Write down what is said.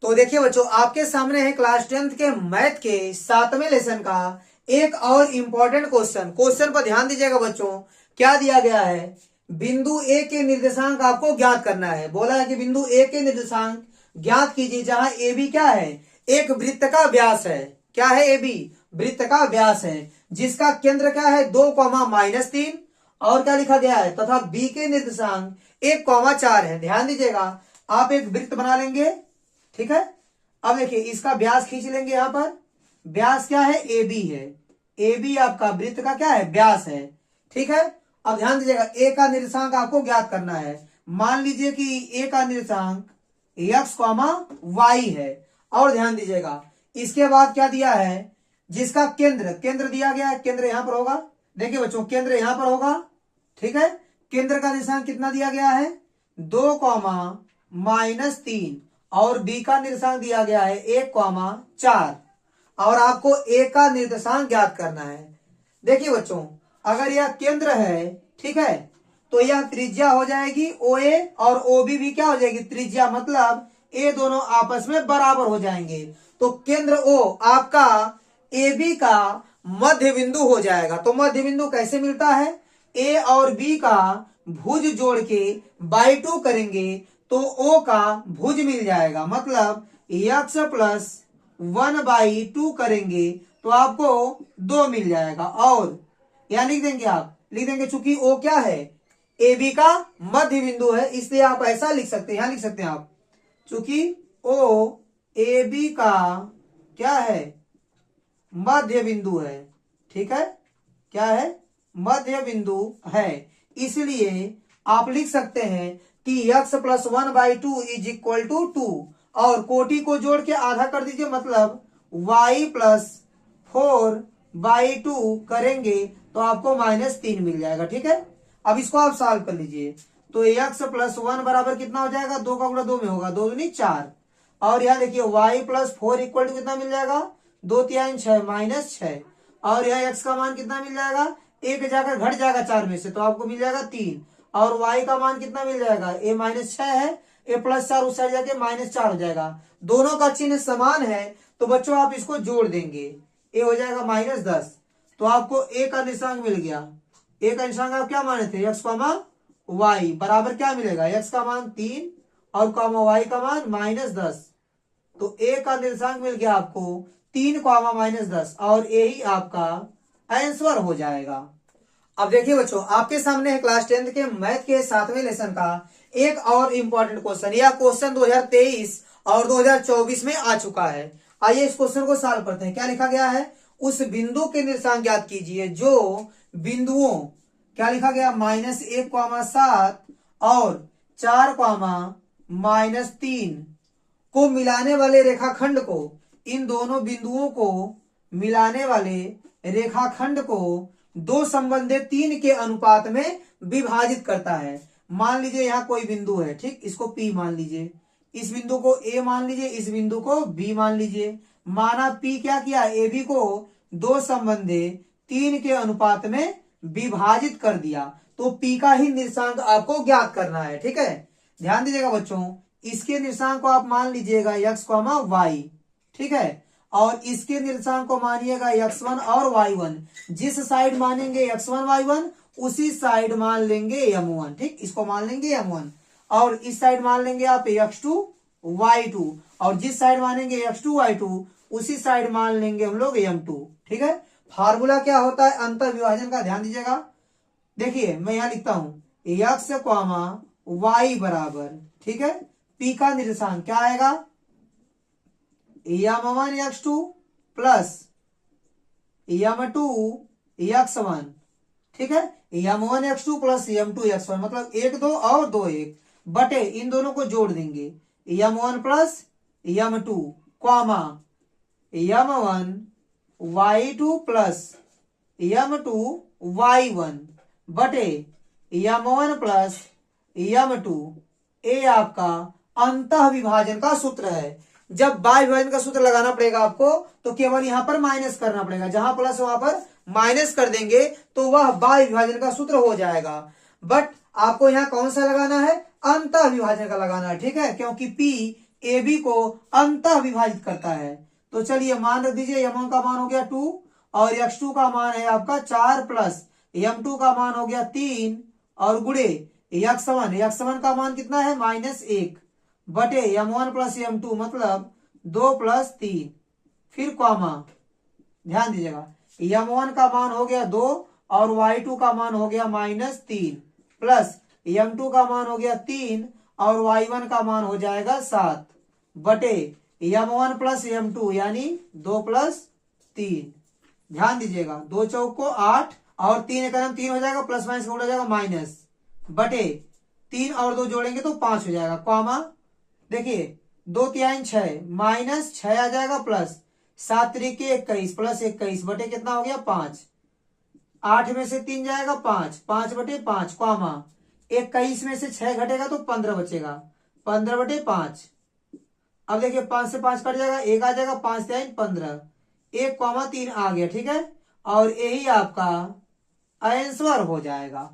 तो देखिए बच्चों, आपके सामने है क्लास 10th के मैथ के 7वें लेसन का एक और इम्पोर्टेंट क्वेश्चन। क्वेश्चन पर ध्यान दीजिएगा बच्चों। क्या दिया गया है? बिंदु ए के निर्देशांक आपको ज्ञात करना है। बोला है कि बिंदु ए के निर्देशांक ज्ञात कीजिए, जहां ए बी क्या है? एक वृत्त का व्यास है। क्या है? ए बी वृत्त का व्यास है, जिसका केंद्र क्या है? 2, और क्या लिखा गया है? तथा बी के निर्देशांक 1, 4 है। ध्यान दीजिएगा, आप एक वृत्त बना लेंगे, ठीक है। अब देखिए, इसका व्यास खींच लेंगे। यहां पर व्यास क्या है? ए बी है। ए बी आपका वृत्त का क्या है? व्यास है, ठीक है। अब ध्यान दीजिएगा, ए का निर्देशांक आपको ज्ञात करना है। मान लीजिए कि ए का निर्देशांक x, y है। और ध्यान दीजिएगा, इसके बाद क्या दिया है? जिसका केंद्र दिया गया है। केंद्र यहां पर होगा। देखिए बच्चों, केंद्र यहां पर होगा, ठीक है। केंद्र का निर्देशांक कितना दिया गया है? 2, और बी का निर्देशांक दिया गया है 1, 4। और आपको ए का निर्देशांक ज्ञात करना है। देखिए बच्चों, अगर यह केंद्र है, ठीक है, तो यह त्रिज्या हो जाएगी ओ ए, और ओ बी भी क्या हो जाएगी? त्रिज्या। मतलब ये दोनों आपस में बराबर हो जाएंगे। तो केंद्र ओ आपका ए बी का मध्य बिंदु हो जाएगा। तो मध्य बिंदु कैसे मिलता है? ए और बी का भुज जोड़ के बाई 2 करेंगे तो ओ का भुज मिल जाएगा। मतलब x+1/2 करेंगे तो आपको 2 मिल जाएगा। और या लिख देंगे, आप लिख देंगे, चूंकि ओ क्या है? ए बी का मध्य बिंदु है, इसलिए आप ऐसा लिख सकते हैं। यहां लिख सकते हैं आप, चूंकि ओ ए बी का क्या है? मध्य बिंदु है, ठीक है। क्या है? मध्य बिंदु है। इसलिए आप लिख सकते हैं कि x+1/2 इज इक्वल टू 2, और कोटि को जोड़ के आधा कर दीजिए। मतलब y+4/2 करेंगे तो आपको -3 मिल जाएगा, ठीक है। अब इसको आप सॉल्व कर लीजिए। तो x+1 बराबर कितना हो जाएगा? 2 का गुणा 2 में होगा, 2 दूनी 4। और यहां देखिए y+4 इक्वल टू कितना मिल जाएगा? 2, 3, 6 -6। और यह x का मान कितना मिल जाएगा? एक जाकर घट जाएगा 4 में से, तो आपको मिल जाएगा 3। और y का मान कितना मिल जाएगा? a -6 है, a +4 उस साइड जाके -4 हो जाएगा। दोनों का चिन्ह समान है, तो बच्चों आप इसको जोड़ देंगे, a हो जाएगा -10। तो आपको a का निर्देशांक मिल गया। a का निर्देशांक आप क्या माने थे? x, y बराबर क्या मिलेगा? x का मान 3 और y का मान -10। तो a का निर्देशांक मिल गया आपको 3, -10, और यही आपका आंसर हो जाएगा। अब देखिए बच्चों, आपके सामने है क्लास 10th के मैथ के 7वें लेसन का एक और इम्पोर्टेंट क्वेश्चन। यह क्वेश्चन 2023 और 2024 में आ चुका है। आइए इस क्वेश्चन को सॉल्व करते हैं। क्या लिखा गया है? उस बिंदु के निर्देशांक ज्ञात कीजिए जो बिंदुओं, क्या लिखा गया? -1, 7 और 4, -3 को मिलाने वाले रेखाखंड को, इन दोनों बिंदुओं को मिलाने वाले रेखाखंड को 2 संबंधित 3 के अनुपात में विभाजित करता है। मान लीजिए यहां कोई बिंदु है, ठीक, इसको P मान लीजिए, इस बिंदु को A मान लीजिए, इस बिंदु को B मान लीजिए। माना P क्या किया? AB को 2 संबंधित 3 के अनुपात में विभाजित कर दिया। तो P का ही निर्देशांक आपको ज्ञात करना है, ठीक है। ध्यान दीजिएगा बच्चों, इसके निर्देशांक को आप मान लीजिएगा x, y, ठीक है। और इसके निर्देशांक को मानिएगा x1 और y1। जिस साइड मानेंगे x1 y1 उसी साइड मान लेंगे m1, ठीक, इसको मान लेंगे m1। और इस साइड मान लेंगे आप x2 y2, और जिस साइड मानेंगे x2 y2 उसी साइड मान लेंगे हम लोग m2, ठीक है। फार्मूला क्या होता है अंतर विभाजन का? ध्यान दीजिएगा। देखिए मैं यहां लिखता हूं x, y बराबर, ठीक है, P का निर्देशांक क्या आएगा? m1 x2 plus m2 x1, ठीक है। m1 x2 plus m2 x1 मतलब 1 2 और 2 1 बटे इन दोनों को जोड़ देंगे m1 plus m2 comma m1 y2 plus m2 y1 बटे m1 प्लस m2। ये आपका अंतः विभाजन का सूत्र है। जब बाह्य विभाजन का सूत्र लगाना पड़ेगा आपको, तो केवल यहां पर माइनस करना पड़ेगा। जहां प्लस वहां पर माइनस कर देंगे तो वह बाह्य विभाजन का सूत्र हो जाएगा। बट आपको यहां कौन सा लगाना है? अंतः विभाजन का लगाना है, ठीक है, क्योंकि P ए बी को अंतः विभाजित करता है। तो चलिए मान रख दीजिए, m1 का मान हो गया 2 और x2 का मान है आपका 4 प्लस m2 का मान हो गया 3 और गुणे x1 का मान कितना है -1 बटे m1 प्लस m2 मतलब 2 प्लस 3, फिर कॉमा, ध्यान दीजिएगा m1 का मान हो गया 2 और y2 का मान हो गया -3 प्लस m2 का मान हो गया 3 और y1 का मान हो जाएगा 7 बटे m1 प्लस m2 यानी 2 प्लस 3। ध्यान दीजिएगा 2 चौक को 8 और 3 कदम 3 हो जाएगा, प्लस माइनस का उड़ा जाएगा माइनस बटे 3 और 2 जोड़ेंगे तो 5 हो जाएगा, कॉमा, देखिए 2 3 6 माइनस 6 आ जाएगा प्लस 7 3 21 प्लस 21 बटे कितना हो गया 5, 8 में से 3 जाएगा 5, 5 बटे 5 कॉमा 21 में से 6 घटेगा तो 15 बचेगा, 15 बटे 5। अब देखिए 5 से 5 कट जाएगा, 1 आ जाएगा, 5 3 15, 1 कॉमा 3 आ गया, ठीक है। और यही आपका आंसर हो जाएगा।